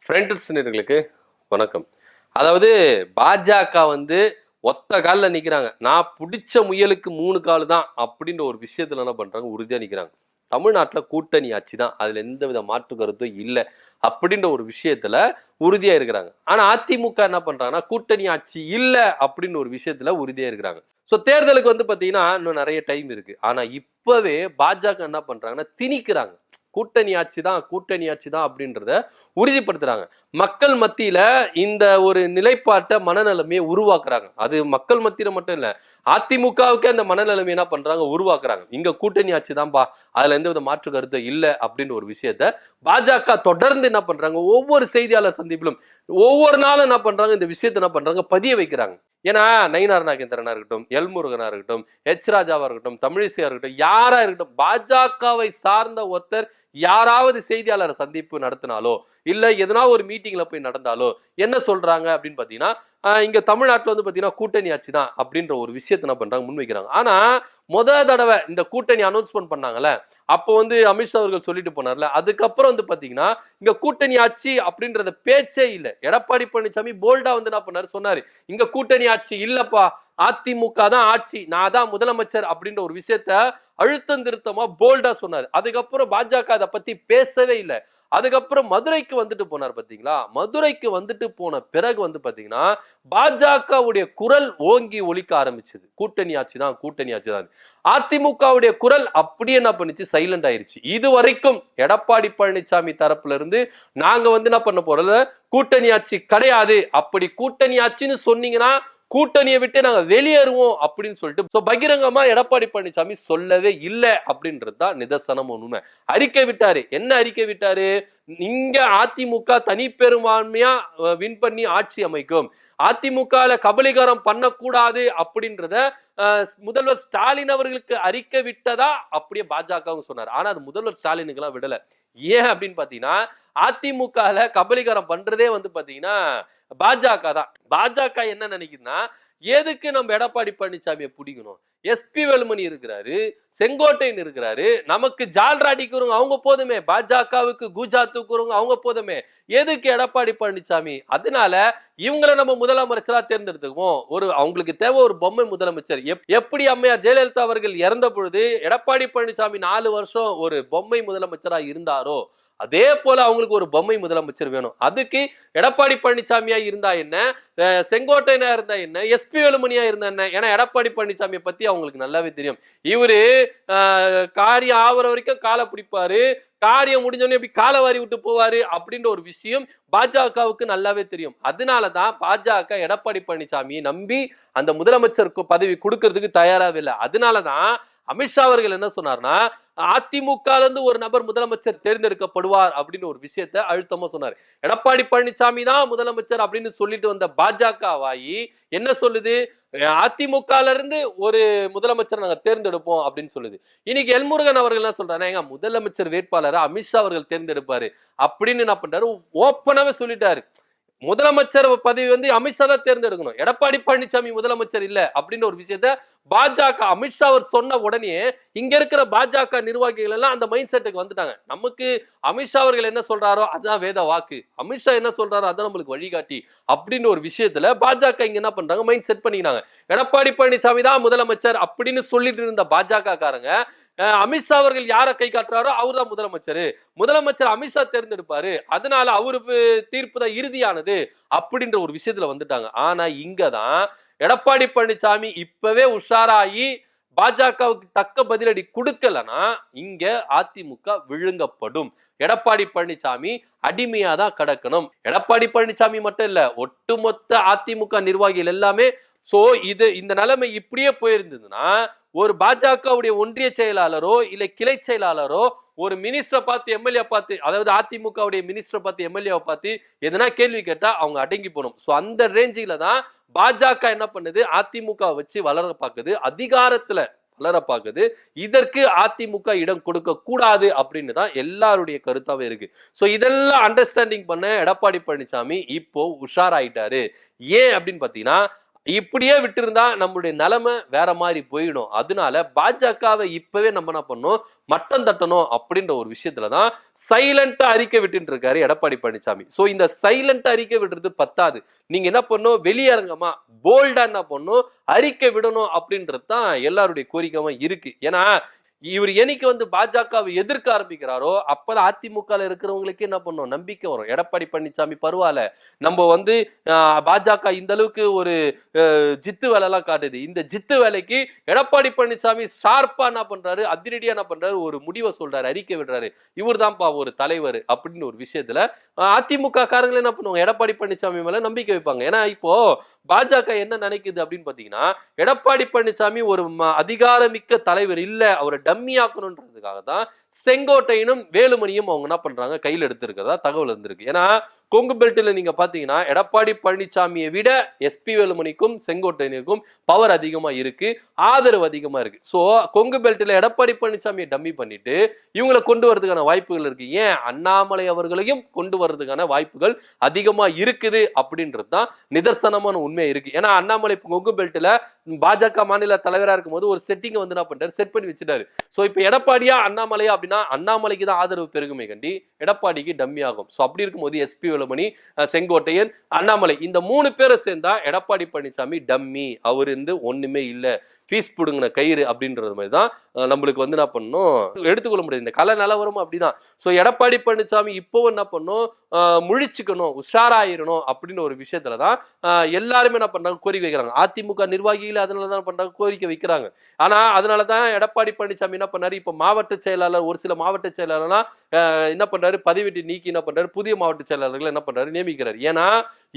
ஃப்ரெண்ட்ஸ்னர்களுக்கு வணக்கம். அதாவது பாஜக ஒத்த காலில் நிற்கிறாங்க. நான் பிடிச்ச முயலுக்கு 3 கால் தான் அப்படின்ற ஒரு விஷயத்துல என்ன பண்றாங்க, உறுதியா நிற்கிறாங்க. தமிழ்நாட்டில் கூட்டணி ஆட்சி தான், அதுல எந்தவித மாற்று கருத்தும் இல்லை அப்படின்ற ஒரு விஷயத்துல உறுதியா இருக்கிறாங்க. ஆனா அதிமுக என்ன பண்றாங்கன்னா, கூட்டணி ஆட்சி இல்லை அப்படின்னு ஒரு விஷயத்துல உறுதியா இருக்கிறாங்க. ஸோ தேர்தலுக்கு பாத்தீங்கன்னா இன்னும் நிறைய டைம் இருக்கு. ஆனா இப்பவே பாஜக என்ன பண்றாங்கன்னா திணிக்கிறாங்க. கூட்டணி ஆட்சி தான் அப்படின்றத உறுதிப்படுத்துறாங்க. மக்கள் மத்தியில இந்த ஒரு நிலைப்பாட்டை மனநிலைமையை உருவாக்குறாங்க. அது மக்கள் மத்தியில மட்டும் இல்ல, அதிமுகவுக்கு அந்த மனநிலைமை என்ன பண்றாங்க, உருவாக்குறாங்க. இங்க கூட்டணி ஆட்சி தான்பா, அதுல எந்தவித மாற்று கருத்து இல்லை அப்படின்ற ஒரு விஷயத்த பாஜக தொடர்ந்து என்ன பண்றாங்க, ஒவ்வொரு செய்தியாளர் சந்திப்பிலும் ஒவ்வொரு நாளும் என்ன பண்றாங்க, இந்த விஷயத்தை என்ன பண்றாங்க, பதிய வைக்கிறாங்க. ஏன்னா நயினார் நாகேந்திரனா இருக்கட்டும், எல்முருகனா இருக்கட்டும், எச் ராஜாவா இருக்கட்டும், தமிழிசையா இருக்கட்டும், யாரா இருக்கட்டும், பாஜகவை சார்ந்த ஒருத்தர் யாராவது செய்தியாளர் சந்திப்பு நடத்தினாலோ இல்ல எதனா ஒரு மீட்டிங்ல போய் நடந்தாலோ என்ன சொல்றாங்க அப்படின்னு பாத்தீங்கன்னா, இங்க தமிழ்நாட்டுல பாத்தீங்கன்னா கூட்டணி ஆட்சி தான் அப்படின்ற ஒரு விஷயத்தை என்ன பண்றாங்க, முன்வைக்கிறாங்க. ஆனா தடவை இந்த கூட்டணி அனௌன்ஸ்மெண்ட் பண்ணாங்கல்ல, அப்போ அமித்ஷா அவர்கள் சொல்லிட்டு போனார்ல, அதுக்கப்புறம் பாத்தீங்கன்னா இங்க கூட்டணி ஆட்சி அப்படின்றத பேச்சே இல்லை. எடப்பாடி பழனிசாமி போல்டா என்ன பண்ணாரு, சொன்னாரு இங்க கூட்டணி ஆட்சி இல்லப்பா, அதிமுக தான் ஆட்சி, நான் தான் முதலமைச்சர் அப்படின்ற ஒரு விஷயத்த அழுத்தம் திருத்தமா போல்டா சொன்னாரு. அதுக்கப்புறம் பாஜக அதை பத்தி பேசவே இல்லை. அதுக்கப்புறம் மதுரைக்கு போனார் பாத்தீங்களா, மதுரைக்கு போன பிறகு பாத்தீங்கன்னா பாஜகவுடைய குரல் ஓங்கி ஒலிக்க ஆரம்பிச்சது. கூட்டணி ஆட்சி தான், கூட்டணி ஆட்சி தான். அதிமுகவுடைய குரல் அப்படியே என்ன பண்ணுச்சு, சைலண்ட் ஆயிருச்சு. இது வரைக்கும் எடப்பாடி பழனிசாமி தரப்புல இருந்து நாங்க என்ன பண்ண போறோம், கூட்டணி ஆட்சி கிடையாது, அப்படி கூட்டணி ஆட்சின்னு சொன்னீங்கன்னா கூட்டணியை விட்டு நாங்க வெளியேறுவோம் அப்படின்னு சொல்லிட்டு பகிரங்கமா எடப்பாடி பழனிசாமி சொல்லவே இல்லை அப்படின்றது தான் நிதர்சனம். உண்மை அறிக்கை விட்டாரு. என்ன அறிக்கை விட்டாரு, இங்க அதிமுக தனி பெரும்பான்மையா வின் பண்ணி ஆட்சி அமைக்கும், அதிமுக கபலீகரம் பண்ணக்கூடாது அப்படின்றத முதல்வர் ஸ்டாலின் அவர்களுக்கு அறிக்கை விட்டதா அப்படியே பாஜகவும் சொன்னார். ஆனா அது முதல்வர் ஸ்டாலினுக்கு எல்லாம் விடல. ஏன் அப்படின்னு பாத்தீங்கன்னா, அதிமுக கபலீகரம் பண்றதே பாத்தீங்கன்னா பாஜக தான். பாஜக என்ன நினைக்குதுன்னா, எதுக்கு நம்ம எடப்பாடி பழனிசாமியை பிடிக்கணும், எஸ்பி வேலுமணி இருக்கிறாரு, செங்கோட்டையன் இருக்கிறாரு, நமக்கு ஜால்ரா அடிக்கிறவங்க அவங்க போதுமே, பாஜகவுக்கு கூஜா தூக்குறவங்க அவங்க போதுமே, எதுக்கு எடப்பாடி பழனிசாமி? அதனால இவங்களை நம்ம முதலமைச்சரா தேர்ந்தெடுத்துக்குவோம். அவங்களுக்கு தேவை ஒரு பொம்மை முதலமைச்சர். எப்படி அம்மையார் ஜெயலலிதா அவர்கள் இறந்த பொழுது எடப்பாடி பழனிசாமி 4 வருஷம் ஒரு பொம்மை முதலமைச்சரா இருந்தாரோ, அதே போல அவங்களுக்கு ஒரு பொம்மை முதலமைச்சர் வேணும். அதுக்கு எடப்பாடி பழனிசாமியா இருந்தா என்ன, செங்கோட்டையனா இருந்தா என்ன, எஸ்பி வேலுமணியா இருந்தா என்ன? ஏன்னா எடப்பாடி பழனிசாமியை பத்தி அவங்களுக்கு நல்லாவே தெரியும். இவரு காரியம் ஆவற வரைக்கும் காலை பிடிப்பாரு, காரியம் முடிஞ்சோடனே எப்படி காலை வாரி விட்டு போவாரு அப்படின்ற ஒரு விஷயம் பாஜகவுக்கு நல்லாவே தெரியும். அதனாலதான் பாஜக எடப்பாடி பழனிசாமியை நம்பி அந்த முதலமைச்சர் பதவி கொடுக்கறதுக்கு தயாராகவே இல்லை. அதனாலதான் அமித்ஷா அவர்கள் என்ன சொன்னார்னா, அதிமுக ஒரு நபர் முதலமைச்சர் தேர்ந்தெடுக்கப்படுவார் அப்படின்னு ஒரு விஷயத்தை அழுத்தமா சொன்னார். எடப்பாடி பழனிசாமி தான் முதலமைச்சர் அப்படின்னு சொல்லிட்டு வந்த பாஜக வாயி என்ன சொல்லுது, அதிமுக இருந்து ஒரு முதலமைச்சர் நாங்க தேர்ந்தெடுப்போம் அப்படின்னு சொல்லுது. இன்னைக்கு எல்முருகன் அவர்கள் என்ன சொல்றாரு, எங்க முதலமைச்சர் வேட்பாளரை அமித்ஷா அவர்கள் தேர்ந்தெடுப்பாரு அப்படின்னு என்ன பண்றாரு, ஓப்பனாவே சொல்லிட்டாரு. முதலமைச்சர் பதவி அமித்ஷா தான் தேர்ந்தெடுக்கணும், எடப்பாடி பழனிசாமி முதலமைச்சர் இல்ல அப்படின்னு ஒரு விஷயத்த பாஜக அமித்ஷா அவர் சொன்ன உடனே இங்க இருக்கிற பாஜக நிர்வாகிகள் எல்லாம் அந்த மைண்ட் செட்டுக்கு வந்துட்டாங்க. நமக்கு அமித்ஷா அவர்கள் என்ன சொல்றாரோ அதுதான் வேத வாக்கு, அமித்ஷா என்ன சொல்றாரோ அதான் நம்மளுக்கு வழிகாட்டி அப்படின்னு ஒரு விஷயத்துல பாஜக இங்க என்ன பண்றாங்க, மைண்ட் செட் பண்ணிக்கிறாங்க. எடப்பாடி பழனிசாமி தான் முதலமைச்சர் அப்படின்னு சொல்லிட்டு இருந்த பாஜக காரங்க அமித்ஷா அவர்கள் யாரை கை காட்டுறாரோ அவர் தான் முதலமைச்சர் அமித்ஷா தேர்ந்தெடுப்பாரு, அதனால அவருக்கு தீர்ப்பு தான் இறுதியானது அப்படின்ற ஒரு விஷயத்துல வந்துட்டாங்க. ஆனா இங்கதான் எடப்பாடி பழனிசாமி இப்பவே உஷாராயி பாஜகவுக்கு தக்க பதிலடி கொடுக்கலனா இங்க அதிமுக விழுங்கப்படும். எடப்பாடி பழனிசாமி அடிமையா தான் கிடக்கணும். எடப்பாடி பழனிசாமி மட்டும் இல்ல, ஒட்டுமொத்த அதிமுக நிர்வாகிகள் எல்லாமே. சோ இந்த நிலைமை இப்படியே போயிருந்ததுன்னா ஒரு பாஜகவுடைய ஒன்றிய செயலாளரோ இல்ல கிளை செயலாளரோ ஒரு மினிஸ்டரை பார்த்து எம்எல்ஏ பார்த்து, அதாவது அதிமுகவுடைய மினிஸ்டரை பார்த்து எம்எல்ஏ பார்த்து எதனா கேள்வி கேட்டா அவங்க அடங்கி போகணும். சோ அந்த ரேஞ்சில தான் பாஜக என்ன பண்ணுது, அதிமுக வச்சு வளர பார்க்குது, அதிகாரத்துல வளர பார்க்குது. இதற்கு அதிமுக இடம் கொடுக்க கூடாது அப்படின்னு தான் எல்லாருடைய கருத்தாவே இருக்கு. சோ இதெல்லாம் அண்டர்ஸ்டாண்டிங் பண்ண எடப்பாடி பழனிசாமி இப்போ உஷாராயிட்டாரு. ஏன் அப்படின்னு பாத்தீங்கன்னா, இப்படியே விட்டு இருந்தா நம்மளுடைய நிலைமை வேற மாதிரி போயிடும். அதனால பாஜகவை இப்பவே நம்ம என்ன பண்ணணும், மட்டம் தட்டணும் அப்படின்ற ஒரு விஷயத்துலதான் சைலண்டா அறிக்கை விட்டு இருக்காரு எடப்பாடி பழனிசாமி. சோ இந்த சைலண்டா அறிக்கை விடுறது பத்தாது, நீங்க என்ன பண்ணும், வெளியரங்கமா போல்டா என்ன பண்ணும், அறிக்கை விடணும் அப்படின்றது தான் எல்லாருடைய கோரிக்கையும் இருக்கு. ஏன்னா இவர் என்னைக்கு வந்து பாஜகவை எதிர்க்க ஆரம்பிக்கிறாரோ அப்பதான் அதிமுக இருக்கிறவங்களுக்கு என்ன பண்ணும், நம்பிக்கை வரும். எடப்பாடி பழனிசாமி பரவாயில்ல, நம்ம வந்து பாஜக இந்த அளவுக்கு ஒரு ஜித்து வேலை எல்லாம் காட்டுது, இந்த ஜித்து வேலைக்கு எடப்பாடி பழனிசாமி ஷார்ப்பா என்ன பண்றாரு, அதிரடியா என்ன பண்றாரு, ஒரு முடிவை சொல்றாரு, அறிக்கை விடுறாரு, இவர் தான்ப்பா ஒரு தலைவர் அப்படின்னு ஒரு விஷயத்துல அதிமுக காரங்களை என்ன பண்ணுவாங்க, எடப்பாடி பழனிசாமி மேல நம்பிக்கை வைப்பாங்க. ஏன்னா இப்போ பாஜக என்ன நினைக்குது அப்படின்னு பாத்தீங்கன்னா, எடப்பாடி பழனிசாமி ஒரு அதிகாரமிக்க தலைவர் இல்ல, அவரை டம்மி ஆக்கணும்ன்றதுக்காக தான் செங்கோட்டையனும் வேலுமணியும் அவங்க என்ன பண்றாங்க, கையில் எடுத்திருக்கிறதா தகவல் இருந்திருக்கு. ஏன்னா கொங்கு பெல்ட்ல நீங்க பாத்தீங்கன்னா எடப்பாடி பழனிசாமியை விட எஸ்பி வேலுமணிக்கும் செங்கோட்டையனுக்கும் பவர் அதிகமா இருக்கு, ஆதரவு அதிகமா இருக்கு. சோ கொங்கு பெல்ட்ல எடப்பாடி பழனிசாமியை டம்மி பண்ணிட்டு இவங்களை கொண்டு வரதுக்கான வாய்ப்புகள் இருக்கு. ஏன் அண்ணாமலை அவர்களையும் கொண்டு வர்றதுக்கான வாய்ப்புகள் அதிகமா இருக்குது அப்படின்றது தான் நிதர்சனமான உண்மை இருக்கு. ஏன்னா அண்ணாமலை கொங்கு பெல்ட்ல பாஜக மாநில தலைவரா இருக்கும் போது ஒரு செட்டிங் வந்து என்ன பண்றாரு, செட் பண்ணி வச்சுட்டாரு. சோ இப்ப எடப்பாடியா அண்ணாமலையா அப்படின்னா அண்ணாமலைக்கு தான் ஆதரவு பெருகுமே கண்டி எடப்பாடிக்கு டம்மி ஆகும். சோ அப்படி இருக்கும்போது எஸ்பி வேலுமணி, செங்கோட்டையன், அண்ணாமலை இந்த 3 பேரை சேர்ந்தா எடப்பாடி பழனிசாமி டம்மி, அவர் இருந்து ஒண்ணுமே இல்ல, ஃபீஸ் புடுங்கின கயிறு அப்படின்றது மாதிரி தான் நம்மளுக்கு வந்து என்ன பண்ணணும், எடுத்துக்கொள்ள முடியாது. இந்த கல நிலவரமும் அப்படிதான். சோ எடப்பாடி பழனிசாமி இப்போ என்ன பண்ணும், முழிச்சுக்கணும், உஷாராயிரணும் அப்படின்னு ஒரு விஷயத்துலதான் எல்லாருமே என்ன பண்றாங்க, கோரிக்கை வைக்கிறாங்க. அதிமுக நிர்வாகிகள் அதனாலதான் பண்றாங்க, கோரிக்கை வைக்கிறாங்க. ஆனா அதனாலதான் எடப்பாடி பழனிசாமி என்ன பண்ணாரு, இப்ப மாவட்ட செயலாளர், ஒரு சில மாவட்ட செயலாளர்லாம் என்ன பண்றாரு, பதவிட்டு நீக்கி என்ன பண்றாரு, புதிய மாவட்ட செயலாளர்கள் என்ன பண்றாரு, நியமிக்கிறாரு. ஏன்னா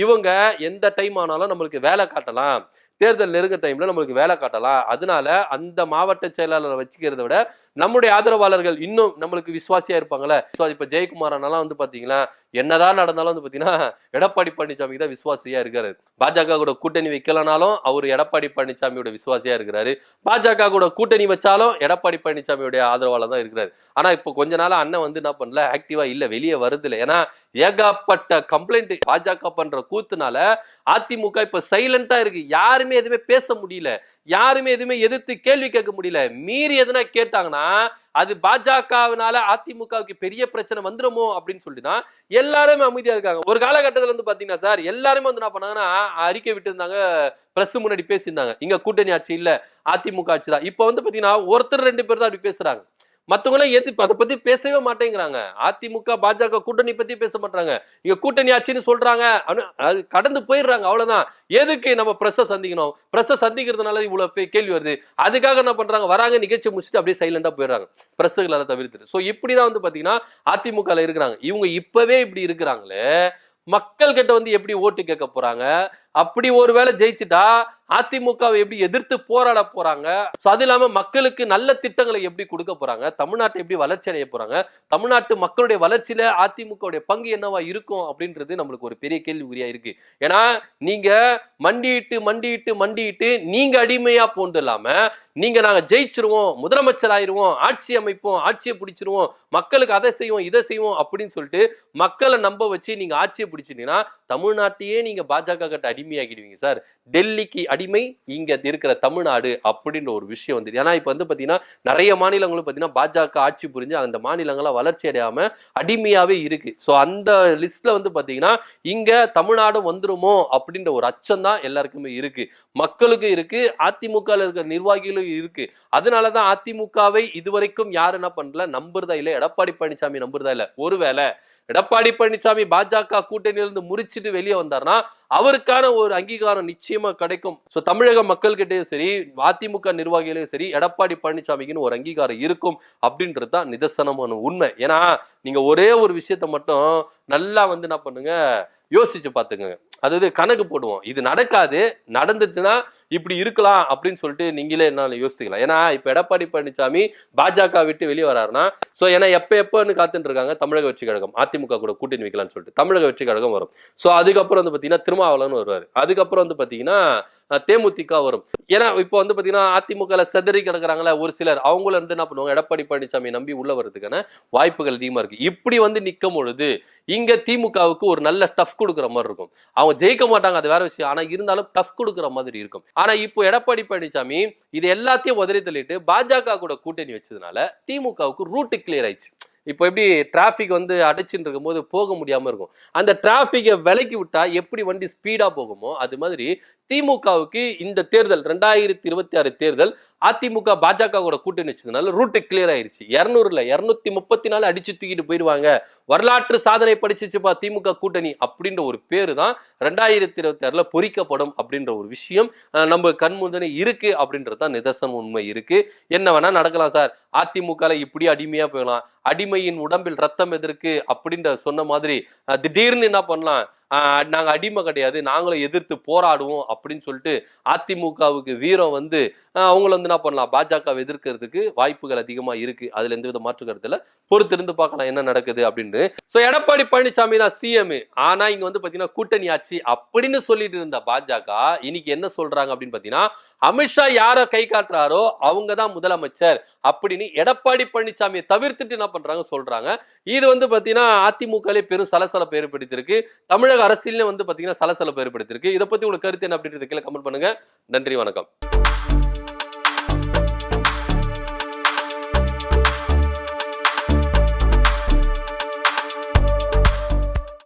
இவங்க எந்த டைம் ஆனாலும் நம்மளுக்கு வேலை காட்டலாம், தேர்தல் நெருங்க டைம்ல நம்மளுக்கு வேலை காட்டலாம். அதனால அந்த மாவட்ட செயலாளரை வச்சுக்கிறத விட நம்முடைய ஆதரவாளர்கள் இன்னும் நம்மளுக்கு விசுவாசியா இருப்பாங்கல்ல. இப்ப ஜெயக்குமார் அண்ணாலாம் வந்து பாத்தீங்கன்னா என்னதான் நடந்தாலும் வந்து பாத்தீங்கன்னா எடப்பாடி பழனிசாமி தான் விசுவாசியா இருக்காரு. பாஜக கூட கூட்டணி வைக்கலனாலும் அவர் எடப்பாடி பழனிசாமியோட விசுவாசியா இருக்கிறாரு. பாஜக கூட கூட்டணி வச்சாலும் எடப்பாடி பழனிசாமியோட ஆதரவாளர் தான் இருக்கிறாரு. ஆனா இப்போ கொஞ்ச நாளா அண்ணன் வந்து என்ன பண்ணல, ஆக்டிவா இல்ல, வெளியே வருது இல்லை. ஏன்னா ஏகப்பட்ட கம்ப்ளைண்ட் பாஜக பண்ற கூத்துனால அதிமுக இப்ப சைலண்டா இருக்கு. யாருமே எதுவுமே பேச முடியல, யாருமே எதுவுமே எதிர்த்து கேள்வி கேட்க முடியல. மீறி எதுனா கேட்டாங்கன்னா அது பாஜகவினால அதிமுகவுக்கு பெரிய பிரச்சனை வந்துருமோ அப்படின்னு சொல்லிதான் எல்லாருமே அமைதியா இருக்காங்க. ஒரு காலகட்டத்துல வந்து பாத்தீங்கன்னா சார் எல்லாருமே வந்து என்ன பண்ணாங்கன்னா அறிக்கை விட்டு இருந்தாங்க, பிரஸ் முன்னாடி பேசியிருந்தாங்க, இங்க கூட்டணி ஆட்சி இல்ல அதிமுக ஆட்சி தான். இப்ப வந்து பாத்தீங்கன்னா ஒருத்தர் 2 பேர் தான் அப்படி பேசுறாங்க, மத்தவங்களும் எது அதை பத்தி பேசவே மாட்டேங்கிறாங்க. அதிமுக பாஜக கூட்டணி பத்தி பேச மாட்டாங்க, இங்க கூட்டணி ஆட்சின்னு சொல்றாங்க, அது கடந்து போயிடுறாங்க. அவ்வளவுதான். எதுக்கு நம்ம பிரஸ் சந்திக்கணும், பிரஸ் சந்திக்கிறதுனால இவ்வளவு கேள்வி வருது, அதுக்காக என்ன பண்றாங்க, வராங்க நிகழ்ச்சி முடிச்சுட்டு அப்படியே சைலண்டா போயிடுறாங்க, பிரஸ்களை தவிர்த்துட்டு. சோ இப்படிதான் வந்து பாத்தீங்கன்னா அதிமுக இருக்கிறாங்க. இவங்க இப்பவே இப்படி இருக்கிறாங்களே, மக்கள் கிட்ட வந்து எப்படி ஓட்டு கேட்க போறாங்க, அப்படி ஒருவேளை ஜெயிச்சுட்டா அதிமுகவை எப்படி எதிர்த்து போராட போறாங்க, அது இல்லாம மக்களுக்கு நல்ல திட்டங்களை எப்படி கொடுக்க போறாங்க, தமிழ்நாட்டை எப்படி வளர்ச்சி அடைய போறாங்க, தமிழ்நாட்டு மக்களுடைய வளர்ச்சியில அதிமுக பங்கு என்னவா இருக்கும் அப்படின்றது நம்மளுக்கு ஒரு பெரிய கேள்விக்குறியா இருக்கு. ஏன்னா நீங்க மண்டிட்டு மண்டிட்டு மண்டிட்டு நீங்க அடிமையா போந்து இல்லாம நீங்க நாங்க ஜெயிச்சிருவோம், முதலமைச்சர் ஆயிருவோம், ஆட்சி அமைப்போம், ஆட்சியை பிடிச்சிருவோம், மக்களுக்கு அதை செய்வோம் இதை செய்வோம் அப்படின்னு சொல்லிட்டு மக்களை நம்ப வச்சு நீங்க ஆட்சியை பிடிச்சிட்டீங்கன்னா தமிழ்நாட்டையே நீங்க பாஜக கிட்ட அடிமையாகிடுவீங்க சார். டெல்லிக்கு அடிமை இங்க இருக்கிற தமிழ்நாடு அப்படின்ற ஒரு விஷயம் வந்து. ஏன்னா இப்ப வந்து பாத்தீங்கன்னா நிறைய மாநிலங்களும் பாத்தீங்கன்னா பாஜக ஆட்சி புரிஞ்சு அந்த மாநிலங்கள வளர்ச்சி அடையாம அடிமையாவே இருக்கு. சோ அந்த லிஸ்ட்ல வந்து பாத்தீங்கன்னா இங்க தமிழ்நாடு வந்துருமோ அப்படின்ற ஒரு அச்சம் தான் எல்லாருக்குமே இருக்கு, மக்களுக்கு இருக்கு, அதிமுக இருக்கிற நிர்வாகிகளும் இருக்கு. அதனாலதான் அதிமுகவை இதுவரைக்கும் யாரு என்ன பண்ணல, நம்புறதா இல்ல, எடப்பாடி பழனிசாமி நம்புறதா இல்ல. ஒருவேளை எடப்பாடி பழனிசாமி பாஜக கூட்டணியிலிருந்து முறிச்சிட்டு வெளியே வந்தார்னா அவருக்கான ஒரு அங்கீகாரம் நிச்சயமா கிடைக்கும். சோ தமிழக மக்கள் கிட்டயும் சரி அதிமுக நிர்வாகிகளையும் சரி எடப்பாடி பழனிசாமிக்குன்னு ஒரு அங்கீகாரம் இருக்கும் அப்படின்றது தான் நிதர்சனமான உண்மை. ஏன்னா நீங்க ஒரே ஒரு விஷயத்த மட்டும் நல்லா வந்து என்ன பண்ணுங்க, யோசிச்சு பாத்துக்கங்க. அதாவது கணக்கு போடுவோம், இது நடக்காது, நடந்துச்சுன்னா இப்படி இருக்கலாம் அப்படின்னு சொல்லிட்டு நீங்களே என்ன யோசிக்கலாம். ஏன்னா இப்ப எடப்பாடி பழனிசாமி பாஜக விட்டு வெளியே வராருன்னா சோ ஏன்னா எப்பன்னு காத்துட்டு இருக்காங்க தமிழக வெற்றி கழகம் அதிமுக கூட கூட்டணி வைக்கலாம்னு சொல்லிட்டு தமிழக வெற்றி கழகம் வரும். சோ அதுக்கப்புறம் வந்து பாத்தீங்கன்னா திருமாவளவன் வருவாரு, அதுக்கப்புறம் வந்து பாத்தீங்கன்னா தேமுதிக வரும். ஏன்னா இப்போ வந்து பாத்தீங்கன்னா அதிமுக செதறி கிடக்குறாங்களா ஒரு சிலர், அவங்கள வந்து என்ன பண்ணுவாங்க, எடப்பாடி பழனிசாமி நம்பி உள்ள வர்றதுக்கான வாய்ப்புகள் அதிகமா இருக்கு. இப்படி வந்து நிக்கும் பொழுது இங்க திமுகவுக்கு ஒரு நல்ல டஃப் கொடுக்குற மாதிரி இருக்கும். அவங்க ஜெயிக்க மாட்டாங்க, அது வேற விஷயம். ஆனா இருந்தாலும் டஃப் கொடுக்குற மாதிரி இருக்கும். ஆனா இப்போ எடப்பாடி பழனிசாமி இது எல்லாத்தையும் உதறி தள்ளிட்டு பாஜக கூட கூட்டணி வச்சதுனால திமுகவுக்கு ரூட் கிளியர் ஆயிடுச்சு. இப்போ எப்படி டிராபிக் வந்து அடைச்சுட்டு இருக்கும் போது போக முடியாம இருக்கும், அந்த டிராபிக்கை விலக்கி விட்டா எப்படி வண்டி ஸ்பீடா போகுமோ அது மாதிரி திமுகவுக்கு இந்த தேர்தல் 2026 தேர்தல் அதிமுக பாஜக கூட கூட்டணி வச்சதுனால ரூட் கிளியர் ஆயிருச்சு. 200ல 234 அடிச்சு தூக்கிட்டு போயிருவாங்க, வரலாற்று சாதனை படிச்சுச்சுப்பா திமுக கூட்டணி அப்படின்ற ஒரு பேரு தான் 2026ல பொறிக்கப்படும் அப்படின்ற ஒரு விஷயம் நம்ம கண் முன்னே இருக்கு அப்படின்றதுதான் நிதர்சனம், உண்மை இருக்கு. என்ன வேணா நடக்கலாம் சார், அதிமுக இப்படி அடிமையா போயிடலாம், அடிமையின் உடம்பில் ரத்தம் எதற்கு அப்படின்ற சொன்ன மாதிரி திடீர்னு என்ன பண்ணலாம், நாங்க அடிமை கிடையாது, நாங்களும் எதிர்த்து போராடுவோம் அப்படின்னு சொல்லிட்டு அதிமுகவுக்கு வீரம் வந்து அவங்கள வந்து என்ன பண்ணலாம், பாஜக எதிர்க்கிறதுக்கு வாய்ப்புகள் அதிகமா இருக்கு. அதுல எந்த வித மாற்று கருத்துல பொறுத்திருந்து பார்க்கலாம் என்ன நடக்குது அப்படின்னு. சோ எடப்பாடி பழனிசாமி தான் சிஎம், ஆனா இங்க வந்து பாத்தீங்கன்னா கூட்டணி ஆட்சி அப்படின்னு சொல்லிட்டு இருந்த பாஜக இன்னைக்கு என்ன சொல்றாங்க அப்படின்னு பாத்தீங்கன்னா, அமித்ஷா யார கை காட்டுறாரோ அவங்க தான் முதலமைச்சர் அப்படின்னு எடப்பாடி பழனிசாமியை தவிர்த்துட்டு என்ன பண்றாங்க சொல்றாங்க. இது வந்து பாத்தீங்கன்னா அதிமுக பெரும் சலசலப்பை ஏற்படுத்தியிருக்கு, தமிழக அரசியல் வந்து பாத்தீங்கன்னா சலசலப்பை ஏற்படுத்தியிருக்கு. இதை பத்தி உங்களுக்கு கருத்து என்ன அப்படின்றது கீழே கமெண்ட் பண்ணுங்க. நன்றி, வணக்கம்.